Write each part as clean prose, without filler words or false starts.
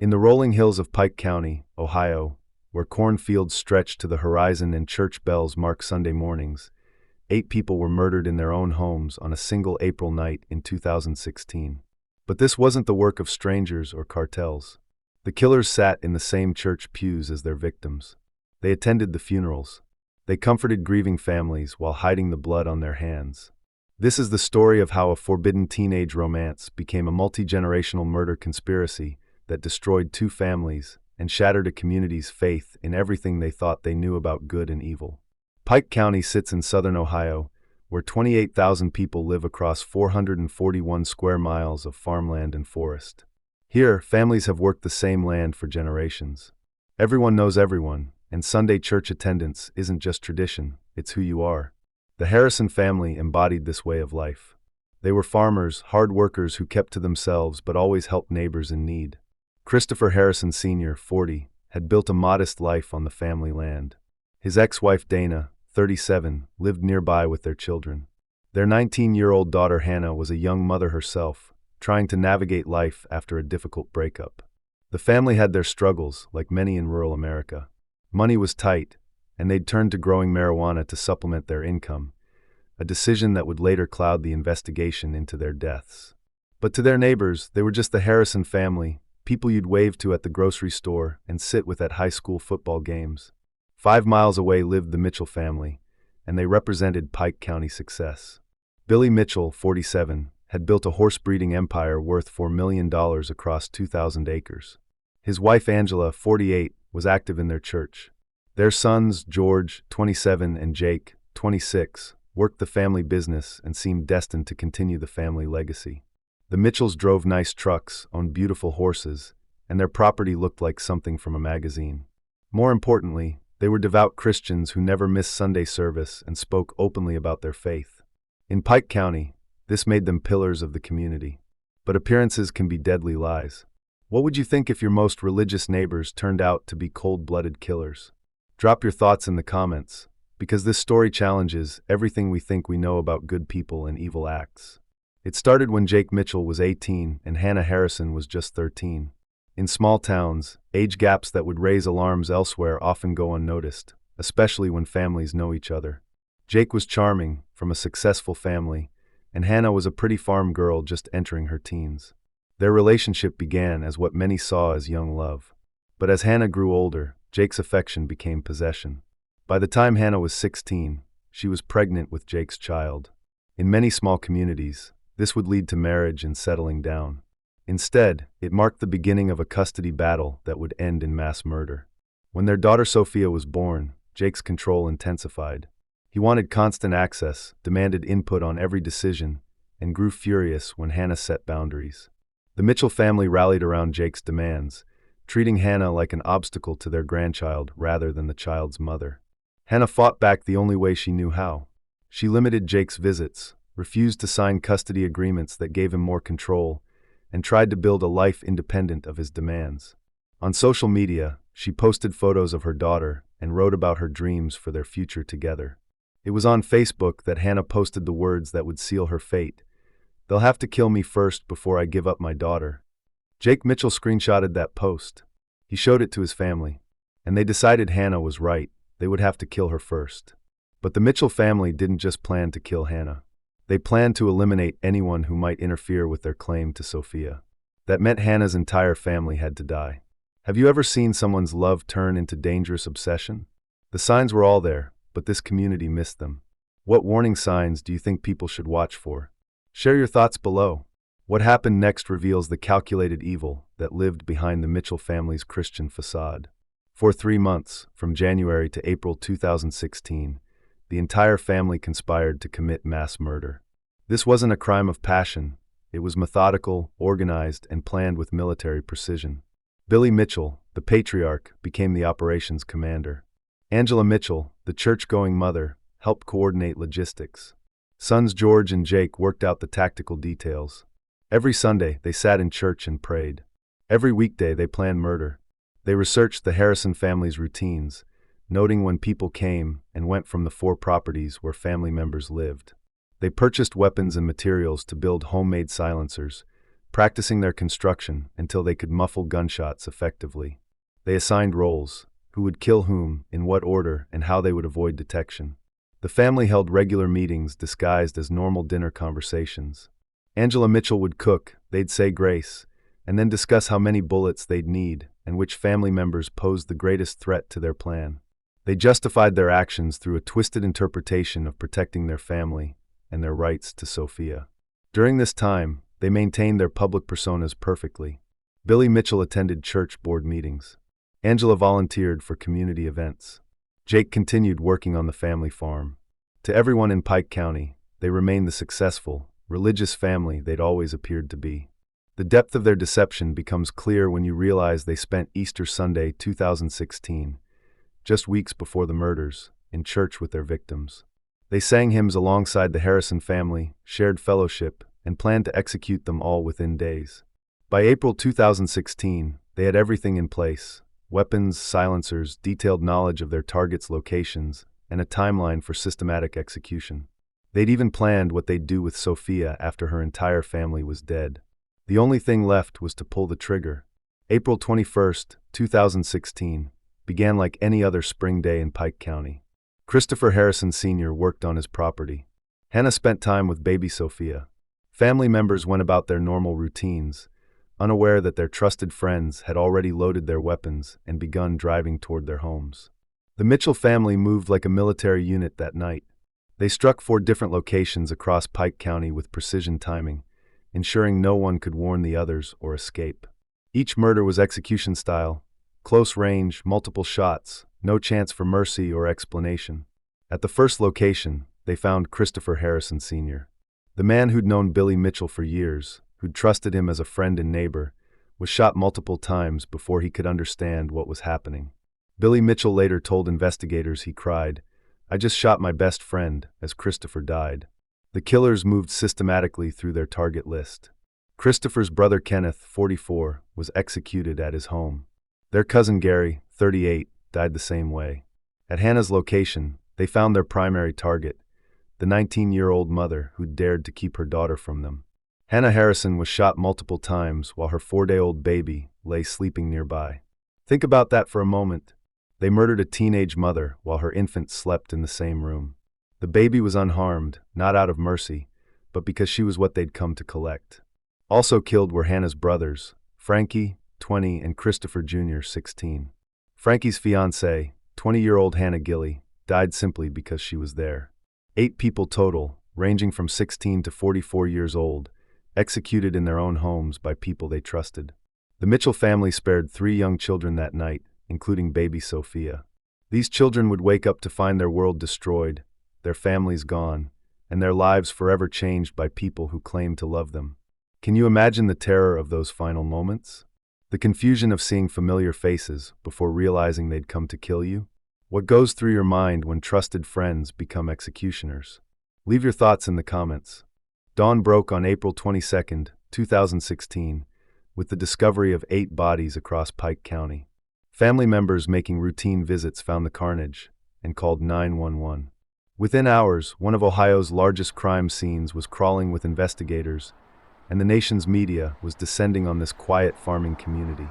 In the rolling hills of Pike County, Ohio, where cornfields stretch to the horizon and church bells mark Sunday mornings, 8 people were murdered in their own homes on a single April night in 2016. But this wasn't the work of strangers or cartels. The killers sat in the same church pews as their victims. They attended the funerals. They comforted grieving families while hiding the blood on their hands. This is the story of how a forbidden teenage romance became a multi-generational murder conspiracy that destroyed 2 families and shattered a community's faith in everything they thought they knew about good and evil. Pike County sits in southern Ohio, where 28,000 people live across 441 square miles of farmland and forest. Here, families have worked the same land for generations. Everyone knows everyone, and Sunday church attendance isn't just tradition, it's who you are. The Harrison family embodied this way of life. They were farmers, hard workers who kept to themselves but always helped neighbors in need. Christopher Harrison Sr., 40, had built a modest life on the family land. His ex-wife Dana, 37, lived nearby with their children. Their 19-year-old daughter Hannah was a young mother herself, trying to navigate life after a difficult breakup. The family had their struggles, like many in rural America. Money was tight, and they'd turned to growing marijuana to supplement their income, a decision that would later cloud the investigation into their deaths. But to their neighbors, they were just the Harrison family, people you'd wave to at the grocery store and sit with at high school football games. 5 miles away lived the Mitchell family, and they represented Pike County success. Billy Mitchell, 47, had built a horse-breeding empire worth $4 million across 2,000 acres. His wife Angela, 48, was active in their church. Their sons, George, 27, and Jake, 26, worked the family business and seemed destined to continue the family legacy. The Mitchells drove nice trucks, owned beautiful horses, and their property looked like something from a magazine. More importantly, they were devout Christians who never missed Sunday service and spoke openly about their faith. In Pike County, this made them pillars of the community. But appearances can be deadly lies. What would you think if your most religious neighbors turned out to be cold-blooded killers? Drop your thoughts in the comments, because this story challenges everything we think we know about good people and evil acts. It started when Jake Mitchell was 18 and Hannah Harrison was just 13. In small towns, age gaps that would raise alarms elsewhere often go unnoticed, especially when families know each other. Jake was charming, from a successful family, and Hannah was a pretty farm girl just entering her teens. Their relationship began as what many saw as young love. But as Hannah grew older, Jake's affection became possession. By the time Hannah was 16, she was pregnant with Jake's child. In many small communities, this would lead to marriage and settling down. Instead, it marked the beginning of a custody battle that would end in mass murder. When their daughter Sophia was born, Jake's control intensified. He wanted constant access, demanded input on every decision, and grew furious when Hannah set boundaries. The Mitchell family rallied around Jake's demands, treating Hannah like an obstacle to their grandchild rather than the child's mother. Hannah fought back the only way she knew how. She limited Jake's visits, refused to sign custody agreements that gave him more control, and tried to build a life independent of his demands. On social media, she posted photos of her daughter and wrote about her dreams for their future together. It was on Facebook that Hannah posted the words that would seal her fate. "They'll have to kill me first before I give up my daughter." Jake Mitchell screenshotted that post. He showed it to his family, and they decided Hannah was right. They would have to kill her first. But the Mitchell family didn't just plan to kill Hannah. They planned to eliminate anyone who might interfere with their claim to Sophia. That meant Hannah's entire family had to die. Have you ever seen someone's love turn into dangerous obsession? The signs were all there, but this community missed them. What warning signs do you think people should watch for? Share your thoughts below. What happened next reveals the calculated evil that lived behind the Mitchell family's Christian facade. For 3 months, from January to April 2016, the entire family conspired to commit mass murder. This wasn't a crime of passion. It was methodical, organized, and planned with military precision. Billy Mitchell, the patriarch, became the operations commander. Angela Mitchell, the church-going mother, helped coordinate logistics. Sons George and Jake worked out the tactical details. Every Sunday, they sat in church and prayed. Every weekday, they planned murder. They researched the Harrison family's routines, noting when people came and went from the 4 properties where family members lived. They purchased weapons and materials to build homemade silencers, practicing their construction until they could muffle gunshots effectively. They assigned roles, who would kill whom, in what order, and how they would avoid detection. The family held regular meetings disguised as normal dinner conversations. Angela Mitchell would cook, they'd say grace, and then discuss how many bullets they'd need and which family members posed the greatest threat to their plan. They justified their actions through a twisted interpretation of protecting their family and their rights to Sophia. During this time, they maintained their public personas perfectly. Billy Mitchell attended church board meetings. Angela volunteered for community events. Jake continued working on the family farm. To everyone in Pike County, they remained the successful, religious family they'd always appeared to be. The depth of their deception becomes clear when you realize they spent Easter Sunday 2016, just weeks before the murders, in church with their victims. They sang hymns alongside the Harrison family, shared fellowship, and planned to execute them all within days. By April 2016, they had everything in place: weapons, silencers, detailed knowledge of their targets' locations, and a timeline for systematic execution. They'd even planned what they'd do with Sophia after her entire family was dead. The only thing left was to pull the trigger. April 21, 2016, began like any other spring day in Pike County. Christopher Harrison Sr. worked on his property. Hannah spent time with baby Sophia. Family members went about their normal routines, unaware that their trusted friends had already loaded their weapons and begun driving toward their homes. The Mitchell family moved like a military unit that night. They struck 4 different locations across Pike County with precision timing, ensuring no one could warn the others or escape. Each murder was execution style: close range, multiple shots, no chance for mercy or explanation. At the first location, they found Christopher Harrison Sr. The man who'd known Billy Mitchell for years, who'd trusted him as a friend and neighbor, was shot multiple times before he could understand what was happening. Billy Mitchell later told investigators he cried, "I just shot my best friend," as Christopher died. The killers moved systematically through their target list. Christopher's brother Kenneth, 44, was executed at his home. Their cousin Gary, 38, died the same way. At Hannah's location, they found their primary target, the 19-year-old mother who dared to keep her daughter from them. Hannah Harrison was shot multiple times while her 4-day-old baby lay sleeping nearby. Think about that for a moment. They murdered a teenage mother while her infant slept in the same room. The baby was unharmed, not out of mercy, but because she was what they'd come to collect. Also killed were Hannah's brothers, Frankie, 20, and Christopher Jr., 16. Frankie's fiancée, 20-year-old Hannah Gilley, died simply because she was there. 8 people total, ranging from 16 to 44 years old, executed in their own homes by people they trusted. The Mitchell family spared 3 young children that night, including baby Sophia. These children would wake up to find their world destroyed, their families gone, and their lives forever changed by people who claimed to love them. Can you imagine the terror of those final moments? The confusion of seeing familiar faces before realizing they'd come to kill you? What goes through your mind when trusted friends become executioners? Leave your thoughts in the comments. Dawn broke on April 22, 2016, with the discovery of 8 bodies across Pike County. Family members making routine visits found the carnage and called 911. Within hours, one of Ohio's largest crime scenes was crawling with investigators, and the nation's media was descending on this quiet farming community.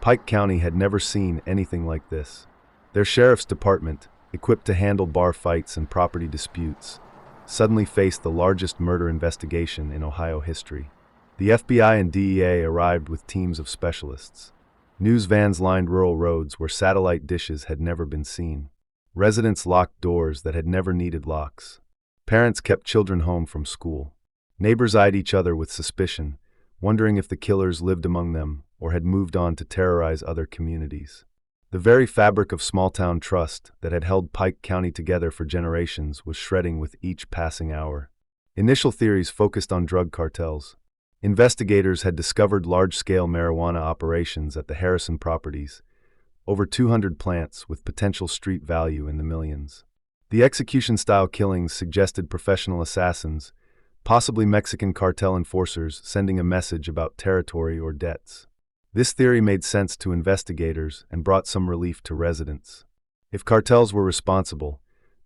Pike County had never seen anything like this. Their sheriff's department, equipped to handle bar fights and property disputes, suddenly faced the largest murder investigation in Ohio history. The FBI and DEA arrived with teams of specialists. News vans lined rural roads where satellite dishes had never been seen. Residents locked doors that had never needed locks. Parents kept children home from school. Neighbors eyed each other with suspicion, wondering if the killers lived among them or had moved on to terrorize other communities. The very fabric of small-town trust that had held Pike County together for generations was shredding with each passing hour. Initial theories focused on drug cartels. Investigators had discovered large-scale marijuana operations at the Harrison properties, over 200 plants with potential street value in the millions. The execution-style killings suggested professional assassins, possibly Mexican cartel enforcers sending a message about territory or debts. This theory made sense to investigators and brought some relief to residents. If cartels were responsible,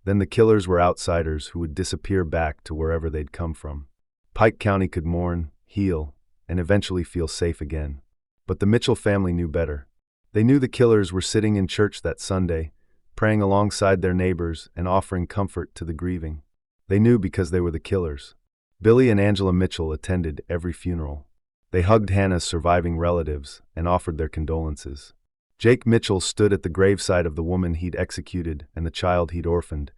then the killers were outsiders who would disappear back to wherever they'd come from. Pike County could mourn, heal, and eventually feel safe again. But the Mitchell family knew better. They knew the killers were sitting in church that Sunday, praying alongside their neighbors and offering comfort to the grieving. They knew because they were the killers. Billy and Angela Mitchell attended every funeral. They hugged Hannah's surviving relatives and offered their condolences. Jake Mitchell stood at the graveside of the woman he'd executed and the child he'd orphaned,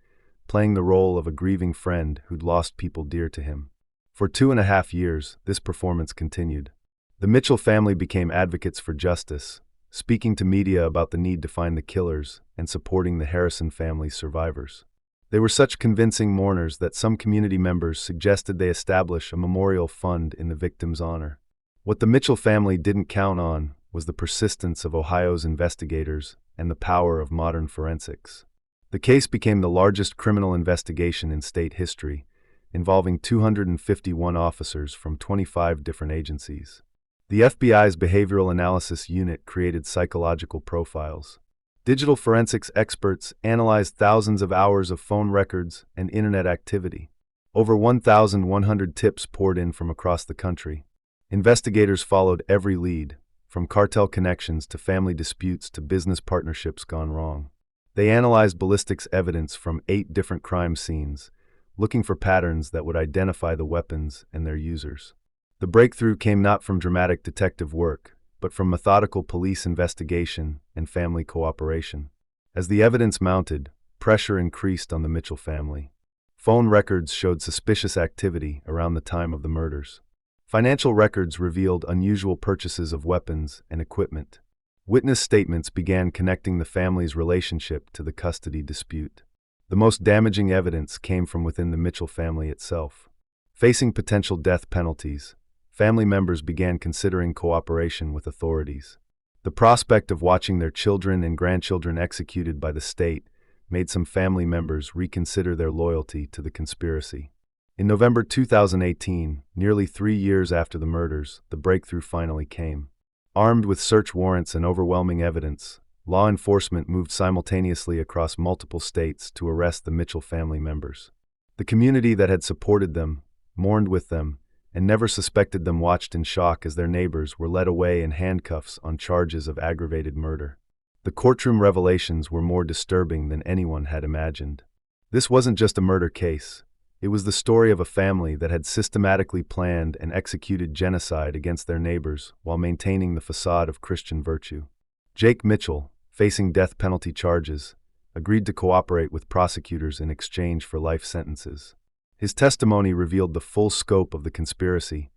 playing the role of a grieving friend who'd lost people dear to him. For 2.5 years, this performance continued. The Mitchell family became advocates for justice, speaking to media about the need to find the killers and supporting the Harrison family's survivors. They were such convincing mourners that some community members suggested they establish a memorial fund in the victims' honor. What the Mitchell family didn't count on was the persistence of Ohio's investigators and the power of modern forensics. The case became the largest criminal investigation in state history, involving 251 officers from 25 different agencies. The FBI's Behavioral Analysis Unit created psychological profiles. Digital forensics experts analyzed thousands of hours of phone records and internet activity. Over 1,100 tips poured in from across the country. Investigators followed every lead, from cartel connections to family disputes to business partnerships gone wrong. They analyzed ballistics evidence from 8 different crime scenes, looking for patterns that would identify the weapons and their users. The breakthrough came not from dramatic detective work, but from methodical police investigation and family cooperation. As the evidence mounted, pressure increased on the Mitchell family. Phone records showed suspicious activity around the time of the murders. Financial records revealed unusual purchases of weapons and equipment. Witness statements began connecting the family's relationship to the custody dispute. The most damaging evidence came from within the Mitchell family itself. Facing potential death penalties, family members began considering cooperation with authorities. The prospect of watching their children and grandchildren executed by the state made some family members reconsider their loyalty to the conspiracy. In November 2018, nearly 3 years after the murders, the breakthrough finally came. Armed with search warrants and overwhelming evidence, law enforcement moved simultaneously across multiple states to arrest the Mitchell family members. The community that had supported them, mourned with them, and never suspected them watched in shock as their neighbors were led away in handcuffs on charges of aggravated murder. The courtroom revelations were more disturbing than anyone had imagined. This wasn't just a murder case. It was the story of a family that had systematically planned and executed genocide against their neighbors while maintaining the facade of Christian virtue. Jake Mitchell, facing death penalty charges, agreed to cooperate with prosecutors in exchange for life sentences. His testimony revealed the full scope of the conspiracy: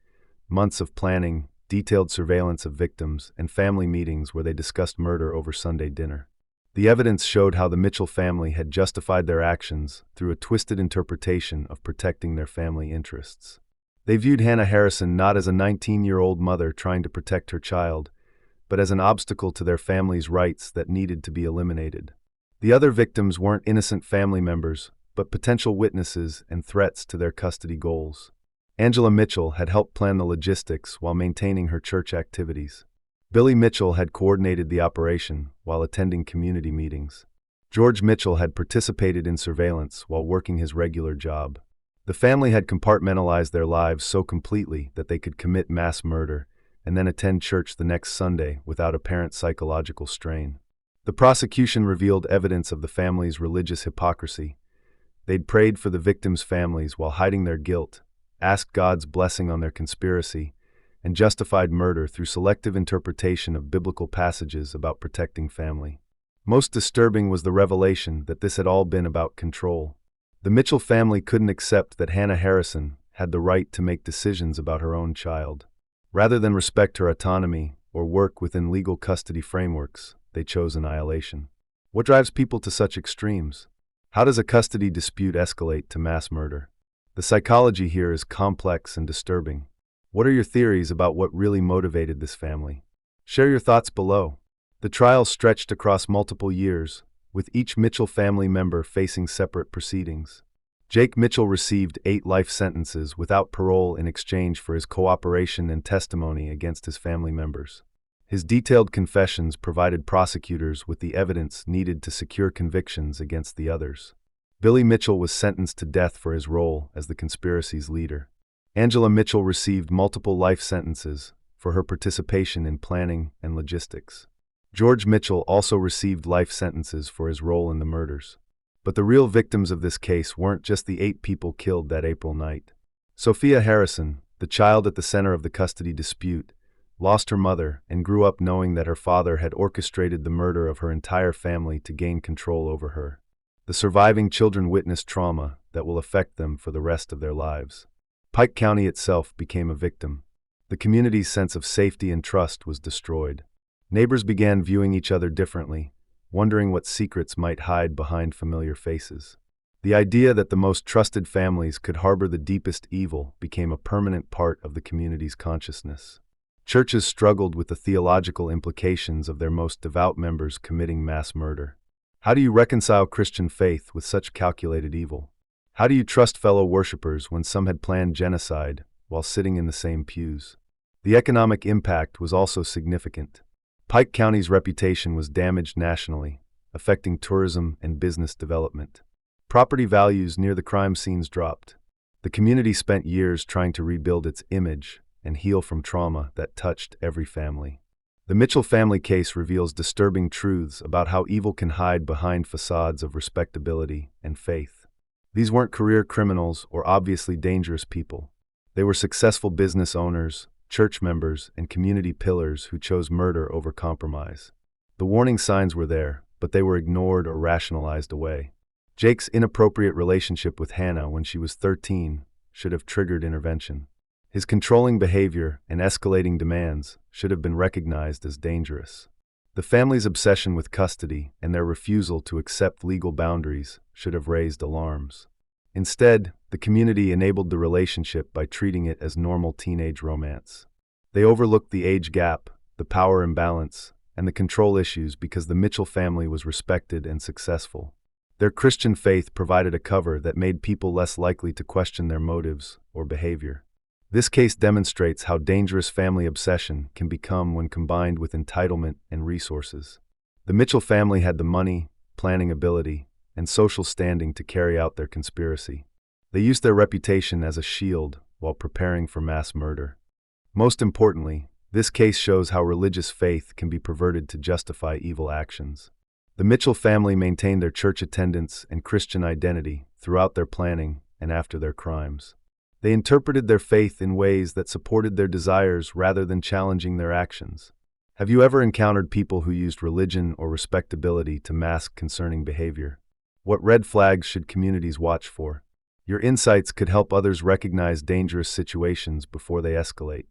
months of planning, detailed surveillance of victims, and family meetings where they discussed murder over Sunday dinner. The evidence showed how the Mitchell family had justified their actions through a twisted interpretation of protecting their family interests. They viewed Hannah Harrison not as a 19-year-old mother trying to protect her child, but as an obstacle to their family's rights that needed to be eliminated. The other victims weren't innocent family members, but potential witnesses and threats to their custody goals. Angela Mitchell had helped plan the logistics while maintaining her church activities. Billy Mitchell had coordinated the operation while attending community meetings. George Mitchell had participated in surveillance while working his regular job. The family had compartmentalized their lives so completely that they could commit mass murder and then attend church the next Sunday without apparent psychological strain. The prosecution revealed evidence of the family's religious hypocrisy. They'd prayed for the victims' families while hiding their guilt, asked God's blessing on their conspiracy, and justified murder through selective interpretation of biblical passages about protecting family. Most disturbing was the revelation that this had all been about control. The Mitchell family couldn't accept that Hannah Harrison had the right to make decisions about her own child. Rather than respect her autonomy or work within legal custody frameworks, they chose annihilation. What drives people to such extremes? How does a custody dispute escalate to mass murder? The psychology here is complex and disturbing. What are your theories about what really motivated this family? Share your thoughts below. The trial stretched across multiple years, with each Mitchell family member facing separate proceedings. Jake Mitchell received 8 life sentences without parole in exchange for his cooperation and testimony against his family members. His detailed confessions provided prosecutors with the evidence needed to secure convictions against the others. Billy Mitchell was sentenced to death for his role as the conspiracy's leader. Angela Mitchell received multiple life sentences for her participation in planning and logistics. George Mitchell also received life sentences for his role in the murders. But the real victims of this case weren't just the 8 people killed that April night. Sophia Harrison, the child at the center of the custody dispute, lost her mother and grew up knowing that her father had orchestrated the murder of her entire family to gain control over her. The surviving children witnessed trauma that will affect them for the rest of their lives. Pike County itself became a victim. The community's sense of safety and trust was destroyed. Neighbors began viewing each other differently, wondering what secrets might hide behind familiar faces. The idea that the most trusted families could harbor the deepest evil became a permanent part of the community's consciousness. Churches struggled with the theological implications of their most devout members committing mass murder. How do you reconcile Christian faith with such calculated evil? How do you trust fellow worshippers when some had planned genocide while sitting in the same pews? The economic impact was also significant. Pike County's reputation was damaged nationally, affecting tourism and business development. Property values near the crime scenes dropped. The community spent years trying to rebuild its image and heal from trauma that touched every family. The Mitchell family case reveals disturbing truths about how evil can hide behind facades of respectability and faith. These weren't career criminals or obviously dangerous people. They were successful business owners, church members, and community pillars who chose murder over compromise. The warning signs were there, but they were ignored or rationalized away. Jake's inappropriate relationship with Hannah when she was 13 should have triggered intervention. His controlling behavior and escalating demands should have been recognized as dangerous. The family's obsession with custody and their refusal to accept legal boundaries should have raised alarms. Instead, the community enabled the relationship by treating it as normal teenage romance. They overlooked the age gap, the power imbalance, and the control issues because the Mitchell family was respected and successful. Their Christian faith provided a cover that made people less likely to question their motives or behavior. This case demonstrates how dangerous family obsession can become when combined with entitlement and resources. The Mitchell family had the money, planning ability, and social standing to carry out their conspiracy. They used their reputation as a shield while preparing for mass murder. Most importantly, this case shows how religious faith can be perverted to justify evil actions. The Mitchell family maintained their church attendance and Christian identity throughout their planning and after their crimes. They interpreted their faith in ways that supported their desires rather than challenging their actions. Have you ever encountered people who used religion or respectability to mask concerning behavior? What red flags should communities watch for? Your insights could help others recognize dangerous situations before they escalate.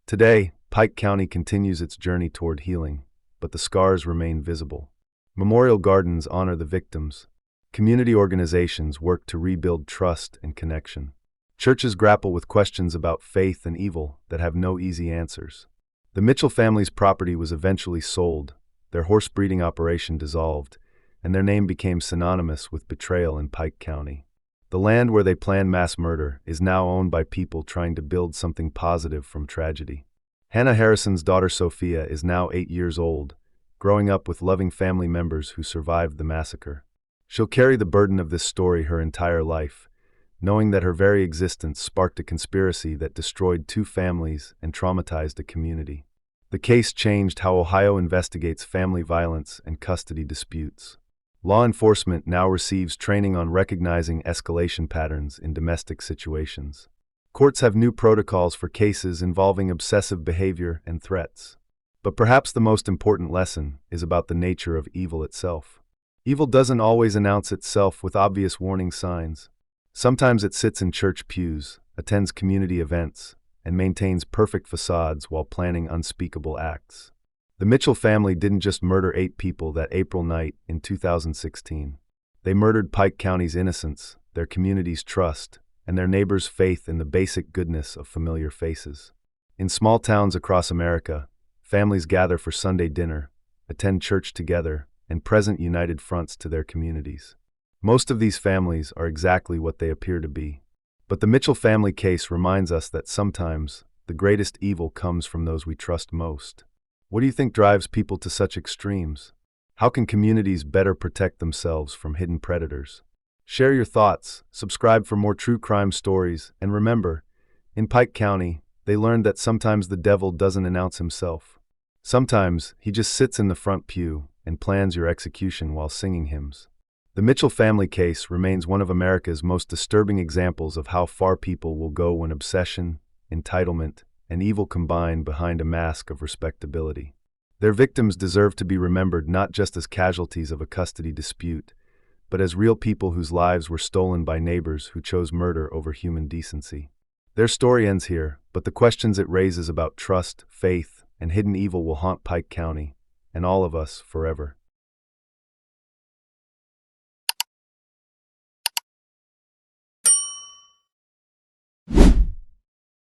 Today, Pike County continues its journey toward healing, but the scars remain visible. Memorial gardens honor the victims. Community organizations work to rebuild trust and connection. Churches grapple with questions about faith and evil that have no easy answers. The Mitchell family's property was eventually sold, their horse breeding operation dissolved, and their name became synonymous with betrayal in Pike County. The land where they planned mass murder is now owned by people trying to build something positive from tragedy. Hannah Harrison's daughter Sophia is now 8 years old, growing up with loving family members who survived the massacre. She'll carry the burden of this story her entire life, knowing that her very existence sparked a conspiracy that destroyed 2 families and traumatized a community. The case changed how Ohio investigates family violence and custody disputes. Law enforcement now receives training on recognizing escalation patterns in domestic situations. Courts have new protocols for cases involving obsessive behavior and threats. But perhaps the most important lesson is about the nature of evil itself. Evil doesn't always announce itself with obvious warning signs. Sometimes it sits in church pews, attends community events, and maintains perfect facades while planning unspeakable acts. The Mitchell family didn't just murder 8 people that April night in 2016. They murdered Pike County's innocence, their community's trust, and their neighbors' faith in the basic goodness of familiar faces. In small towns across America, families gather for Sunday dinner, attend church together, and present united fronts to their communities. Most of these families are exactly what they appear to be. But the Mitchell family case reminds us that sometimes the greatest evil comes from those we trust most. What do you think drives people to such extremes? How can communities better protect themselves from hidden predators? Share your thoughts, subscribe for more true crime stories, and remember, In Pike County, they learned that sometimes the devil doesn't announce himself. Sometimes he just sits in the front pew and plans your execution while singing hymns. The Mitchell family case remains one of America's most disturbing examples of how far people will go when obsession, entitlement, and evil combine behind a mask of respectability. Their victims deserve to be remembered not just as casualties of a custody dispute, but as real people whose lives were stolen by neighbors who chose murder over human decency. Their story ends here, but the questions it raises about trust, faith, and hidden evil will haunt Pike County, and all of us, forever.